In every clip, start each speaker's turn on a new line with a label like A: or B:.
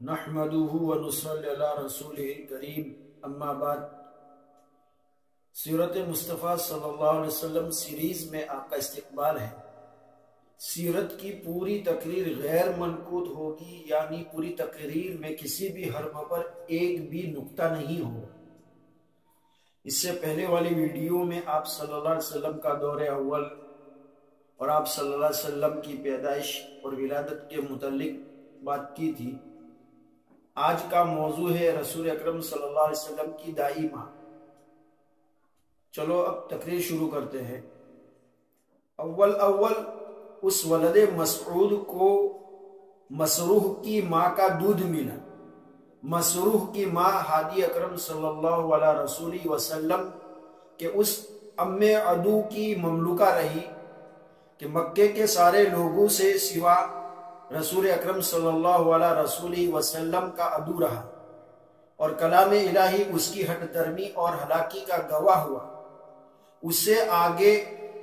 A: نحمده ونصلي علی رسولہ الکریم اما بعد۔ سیرت مصطفیٰ صلی اللہ علیہ وسلم سیریز میں آپ کا استقبال ہے۔ سیرت کی پوری تقریر غیر منقوط ہوگی، یعنی پوری تقریر میں کسی بھی حرف پر ایک بھی نقطہ نہیں ہوگا۔ اس سے پہلے والی ویڈیو میں آپ صلی اللہ علیہ وسلم کا دور اول اور آپ صلی اللہ علیہ وسلم کی پیدائش اور ولادت کے متعلق بات کی تھی۔ آج کا موضوع ہے رسول اکرم صلی اللہ علیہ وسلم کی دائی ماں۔ چلو اب تقریر شروع کرتے ہیں۔ اول اس ولد مسعود کو مسروح کی ماں کا دودھ ملا۔ مسروح کی ماں ہادی اکرم صلی اللہ علیہ رسول وسلم کہ اس ام عدو کی مملوکہ رہی کہ مکے کے سارے لوگوں سے سوا رسول اکرم صلی اللہ علیہ رسول وسلم کا عدو رہا، اور کلام الہی اس کی ہٹ درمی اور ہلاکی کا گواہ ہوا۔ اس سے آگے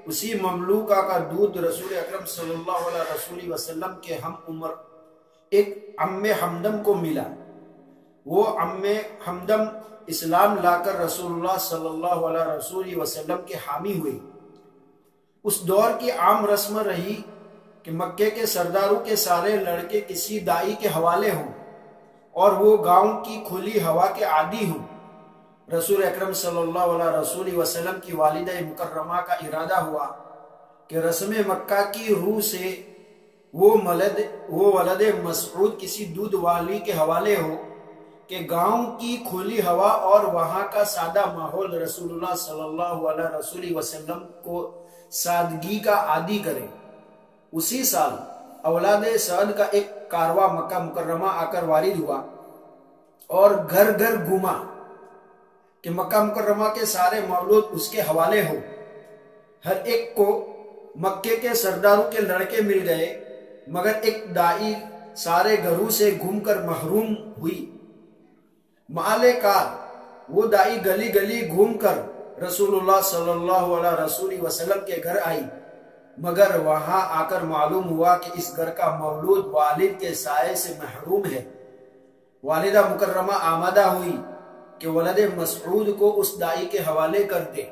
A: اسی مملوکہ کا دودھ رسول اکرم صلی اللہ علیہ رسول وسلم کے ہم عمر ایک ام حمدم کو ملا۔ وہ ام حمدم اسلام لا کر رسول اللہ صلی اللہ علیہ رسول وسلم کے حامی ہوئے۔ اس دور کی عام رسم رہی کہ مکے کے سرداروں کے سارے لڑکے کسی دائی کے حوالے ہوں اور وہ گاؤں کی کھلی ہوا کے عادی ہوں۔ رسول اکرم صلی اللہ علیہ رسول وسلم کی والدہ مکرمہ کا ارادہ ہوا کہ رسم مکہ کی روح سے وہ ولد مسعود کسی دودھ والی کے حوالے ہو کہ گاؤں کی کھلی ہوا اور وہاں کا سادہ ماحول رسول اللہ صلی اللہ علیہ رسول وسلم کو سادگی کا عادی کرے۔ اسی سال اولاد سعد کا ایک کارواں مکہ مکرمہ آ کر وارد ہوا اور گھر گھر گھوما کہ مکہ مکرمہ کے سارے مولود اس کے حوالے ہو۔ ہر ایک کو مکے کے سرداروں کے لڑکے مل گئے، مگر ایک دائی سارے گھروں سے گھوم کر محروم ہوئی۔ معالے کار وہ دائی گلی گلی گھوم کر رسول اللہ صلی اللہ علیہ رسول وسلم کے گھر آئی، مگر وہاں آ کر معلوم ہوا کہ اس گھر کا مولود والد کے سائے سے محروم ہے۔ والدہ مکرمہ آمادہ ہوئی کہ ولد مسعود کو اس دائی کے حوالے کر دے۔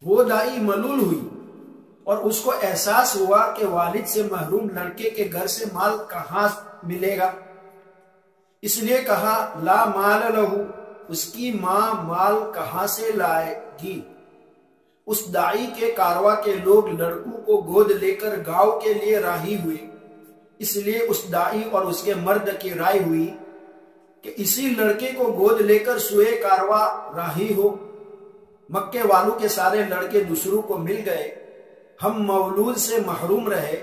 A: وہ دائی ملول ہوئی اور اس کو احساس ہوا کہ والد سے محروم لڑکے کے گھر سے مال کہاں ملے گا۔ اس لیے کہا لا مال لہو، اس کی ماں مال کہاں سے لائے گی۔ اس دائی کے کارواں کے لوگ لڑکوں کو گود لے کر گاؤں کے لیے راہی ہوئے۔ اس لیے اس دائی اور اس کے مرد کی رائے ہوئی کہ اسی لڑکے کو گود لے کر سوئے کارواں راہی ہو۔ مکے والوں کے سارے لڑکے دوسروں کو مل گئے، ہم مولود سے محروم رہے۔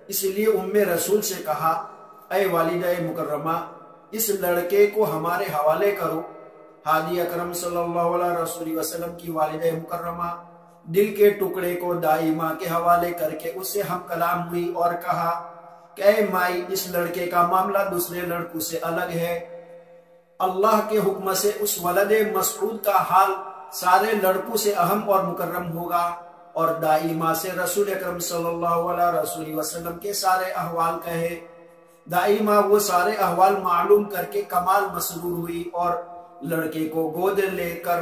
A: اس لیے ام رسول سے کہا اے والدہ مکرمہ، اس لڑکے کو ہمارے حوالے کرو۔ ہادی اکرم صلی اللہ علیہ رسول وسلم کی والدہ مکرمہ دل کے ٹکڑے کو دائی ماں کے حوالے کر کے اس سے ہم کلام ہوئی اور کہا کہ اے مائی، اس لڑکے کا معاملہ دوسرے لڑکوں سے الگ ہے۔ اللہ کے حکم سے اس ولد مسعود کا حال سارے لڑکوں سے اہم اور مکرم ہوگا، اور دائی ماں سے رسول اکرم صلی اللہ علیہ رسول وسلم کے سارے احوال کہے۔ دائی ماں وہ سارے احوال معلوم کر کے کمال مسرور ہوئی اور لڑکے کو گود لے کر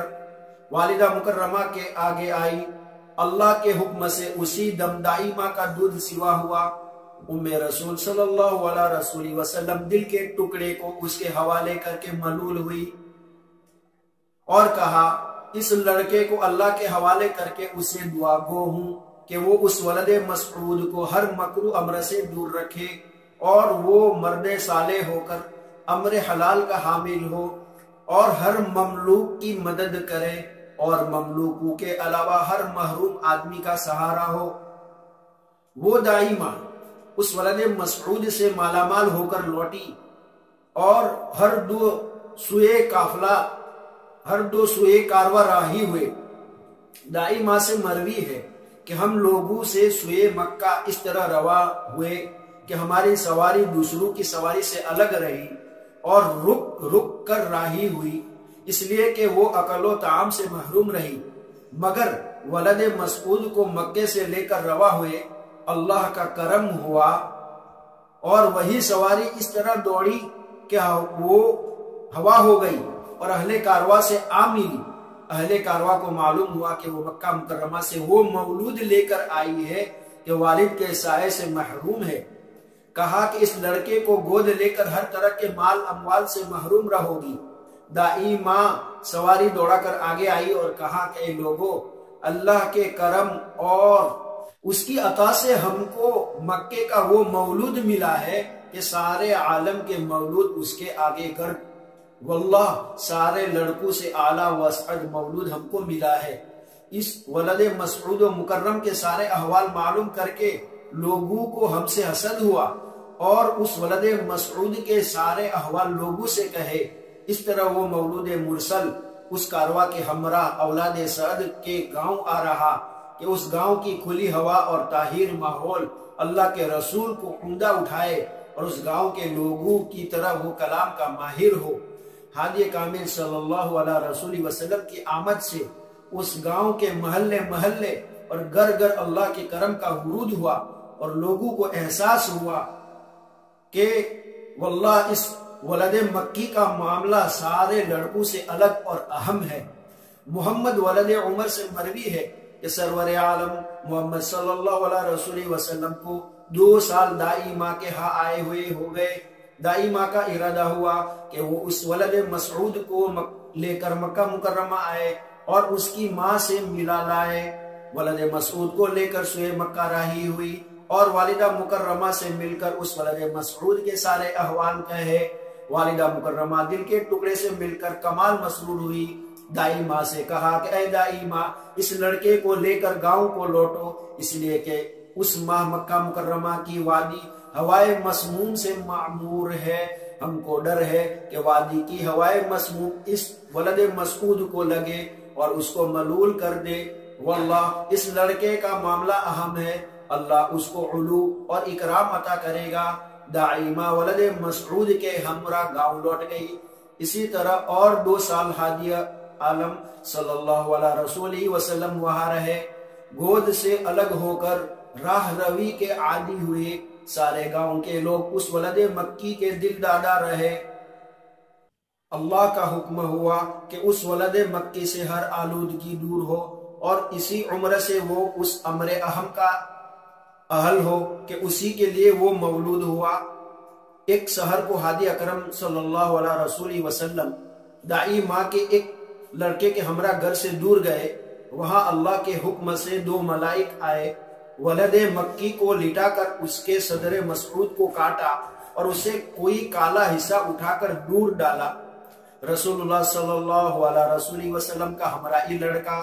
A: والدہ مکرمہ کے آگے آئی۔ اللہ کے حکم سے اسی دم دائی ماں کا دودھ سوا ہوا۔ ام رسول صلی اللہ علیہ رسول وسلم دل کے ٹکڑے کو اس کے حوالے کر کے ملول ہوئی اور کہا اس لڑکے کو اللہ کے حوالے کر کے اسے دعا گو ہوں کہ وہ اس ولد مسعود کو ہر مکروہ امر سے دور رکھے اور وہ مرد صالح ہو کر امر حلال کا حامل ہو اور ہر مملوک کی مدد کرے اور مملوکوں کے علاوہ ہر محروم آدمی کا سہارا ہو۔ وہ دائی ماں اس ولد مسعود سے مالا مال ہو کر لوٹی اور ہر دو سوئے کارواں راہی ہوئے۔ دائی ماں سے مروی ہے کہ ہم لوگوں سے سوئے مکہ اس طرح روا ہوئے کہ ہماری سواری دوسروں کی سواری سے الگ رہی اور رک رک کر راہی ہوئی، اس لیے کہ وہ عقل و طعام سے محروم رہی۔ مگر ولد مسعود کو مکے سے لے کر روا ہوئے، اللہ کا کرم ہوا اور وہی سواری اس طرح دوڑی کہ وہ ہوا ہو گئی اور اہل کاروا سے آ ملی۔ اہل کاروا کو معلوم ہوا کہ وہ مکہ مکرمہ سے وہ مولود لے کر آئی ہے کہ والد کے سائے سے محروم ہے۔ کہا کہ اس لڑکے کو گود لے کر ہر طرح کے مال اموال سے محروم رہو گی۔ دائی ماں سواری دوڑا کر آگے آئی اور کہا کہ اے لوگو، اللہ کے کرم اور اس کی عطا سے ہم کو مکے کا وہ مولود ملا ہے کہ سارے عالم کے مولود اس کے آگے گرد، واللہ سارے لڑکوں سے اعلیٰ و اسعد مولود ہم کو ملا ہے۔ اس ولد مسعود و مکرم کے سارے احوال معلوم کر کے لوگوں کو ہم سے حسد ہوا اور اس ولد مسعود کے سارے احوال لوگوں سے کہے۔ اس طرح وہ مولود مرسل اس کاروا کے ہمراہ اولاد سعد کے گاؤں آ رہا کہ اس گاؤں کی کھلی ہوا اور طاہر ماحول اللہ کے رسول کو عمدہ اٹھائے اور اس گاؤں کے لوگوں کی طرح وہ کلام کا ماہر ہو۔ ہادی کامل صلی اللہ علیہ رسول وسلم کی آمد سے اس گاؤں کے محلے محلے اور گھر گھر اللہ کے کرم کا ورود ہوا اور لوگوں کو احساس ہوا کہ واللہ اس ولد مکی کا معاملہ سارے لڑکوں سے الگ اور اہم ہے۔ محمد ولد عمر سے مروی ہے کہ سرور عالم محمد صلی اللہ علیہ رسول وسلم کو 2 سال دائی ماں کے ہاں آئے ہوئے ہو گئے۔ دائی ماں کا ارادہ ہوا کہ وہ اس ولد مسعود کو لے کر مکہ مکرمہ آئے اور اس کی ماں سے ملا لائے۔ ولد مسعود کو لے کر سوئے مکہ راہی ہوئی اور والدہ مکرمہ سے مل کر اس ولد مسعود کے سارے احوال کہے۔ والدہ مکرمہ دل کے ٹکڑے سے مل کر کمال مسرور ہوئی۔ دائی ماں سے کہا کہ اے دائی ماں، اس لڑکے کو لے کر گاؤں کو لوٹو، اس لیے کہ اس ماہ مکہ مکرمہ کی وادی ہوائے مسموم سے معمور ہے۔ ہم کو ڈر ہے کہ وادی کی ہوائے مسموم اس ولد مسعود کو لگے اور اس کو ملول کر دے۔ واللہ اس لڑکے کا معاملہ اہم ہے، اللہ اس کو علو اور اکرام عطا کرے گا۔ دائی ماں ولد مسعود کے ہمراہ گاؤں لوٹ گئی۔ اسی طرح اور 2 سال ہادی عالم صلی اللہ علیہ رسول وسلم وہاں رہے۔ گود سے الگ ہو کر راہ روی کے عادی ہوئے۔ سارے گاؤں کے لوگ اس ولد مکی کے دل دادا رہے۔ اللہ کا حکم ہوا کہ اس ولد مکی سے ہر آلودگی دور ہو اور اسی عمر سے وہ اس امر اہم کا اہل ہو کہ اسی کے لیے وہ مولود ہوا۔ ایک سحر کو ہادی اکرم صلی اللہ علیہ رسول وسلم دائی ماں کے ایک لڑکے کے ہمراہ گھر سے دور گئے۔ وہاں اللہ کے حکم سے 2 ملائک آئے، ولد مکی کو لٹا کر اس کے صدر مسعود کو کاٹا اور اسے کوئی کالا حصہ اٹھا کر دور ڈالا۔ رسول اللہ صلی اللہ علیہ رسول وسلم کا ہمراہی لڑکا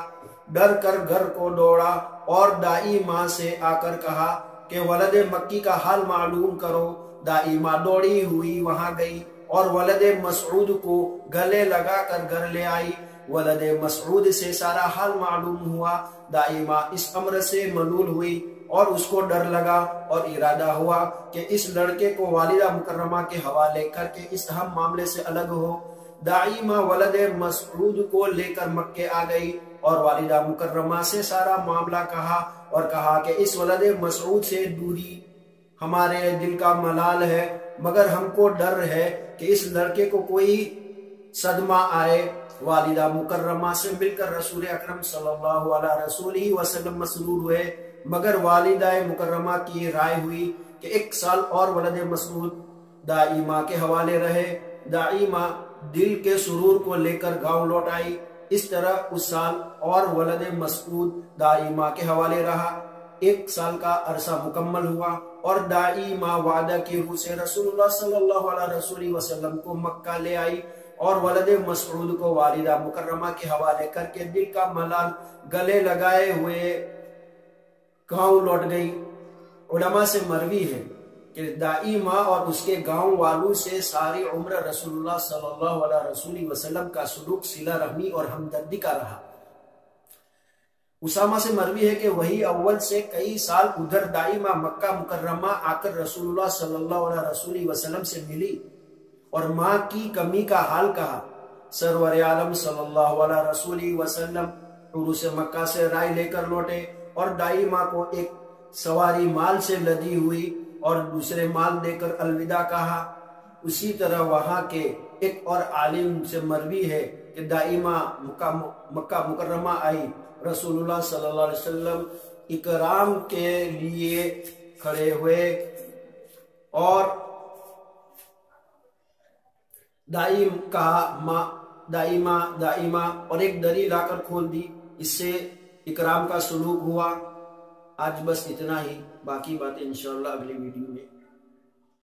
A: ڈر کر گھر کو دوڑا اور دائی ماں سے آ کر کہا کہ ولد مکی کا حال معلوم کرو۔ دائی ماں دوڑی ہوئی وہاں گئی اور ولد مسعود کو گلے لگا کر گھر لے آئی۔ ولد مسعود سے سارا حال معلوم ہوا۔ دائی ماں اس امر سے ملول ہوئی اور اس کو ڈر لگا اور ارادہ ہوا کہ اس لڑکے کو والدہ مکرمہ کے حوالے کر کے اس اہم معاملے سے الگ ہو۔ دائی ماں ولد مسعود کو لے کر مکے آ گئی اور والدہ مکرمہ سے سارا معاملہ کہا اور کہا کہ اس ولد مسعود سے دوری ہمارے دل کا ملال ہے، مگر ہم کو ڈر ہے کہ اس لڑکے کو کوئی صدمہ آئے۔ والدہ مکرمہ سے مل کر رسول اکرم صلی اللہ علیہ رسول وسلم مسرور ہوئے، مگر والدہ مکرمہ کی رائے ہوئی کہ 1 سال اور ولد مسعود دائی ماں کے حوالے رہے۔ دائی ماں دل کے سرور کو لے کر گاؤں لوٹ آئی۔ اس طرح اس سال اور ولد مسعود دائی ماں کے حوالے رہا۔ 1 سال کا عرصہ مکمل ہوا اور دائی ماں وعدہ کی روح سے رسول اللہ صلی اللہ علیہ رسول وسلم کو مکہ لے آئی اور ولد مسعود کو والدہ مکرمہ کے حوالے کر کے دل کا ملال گلے لگائے ہوئے گاؤں لوٹ گئی۔ علماء سے مروی ہے کہ دائی ماں اور اس کے گاؤں والوں سے ساری عمر رسول اللہ صلی اللہ علیہ رسول وسلم کا سلوک صلہ رحمی اور ہمدردی کا رہا۔ اسامہ سے مروی ہے کہ وہی اول سے کئی سال ادھر دائی ماں مکہ مکرمہ آ کر رسول اللہ صلی اللہ علیہ رسول وسلم سے ملی اور ماں کی کمی کا حال کہا۔ سرور عالم صلی اللہ علیہ رسول وسلم عروس مکہ سے رائے لے کر لوٹے اور دائی ماں کو ایک سواری مال سے لدی ہوئی اور دوسرے مال دے کر الوداع کہا۔ اسی طرح وہاں کے ایک اور عالم سے مروی ہے کہ دائمہ مکہ مکرمہ آئی، رسول اللہ صلی اللہ علیہ وسلم اکرام کے لیے کھڑے ہوئے اور دائم کہا، دائمہ دائمہ، اور ایک دری لا کر کھول دی، اس سے اکرام کا سلوک ہوا۔ آج بس اتنا ہی، باقی باتیں انشاءاللہ اگلی ویڈیو میں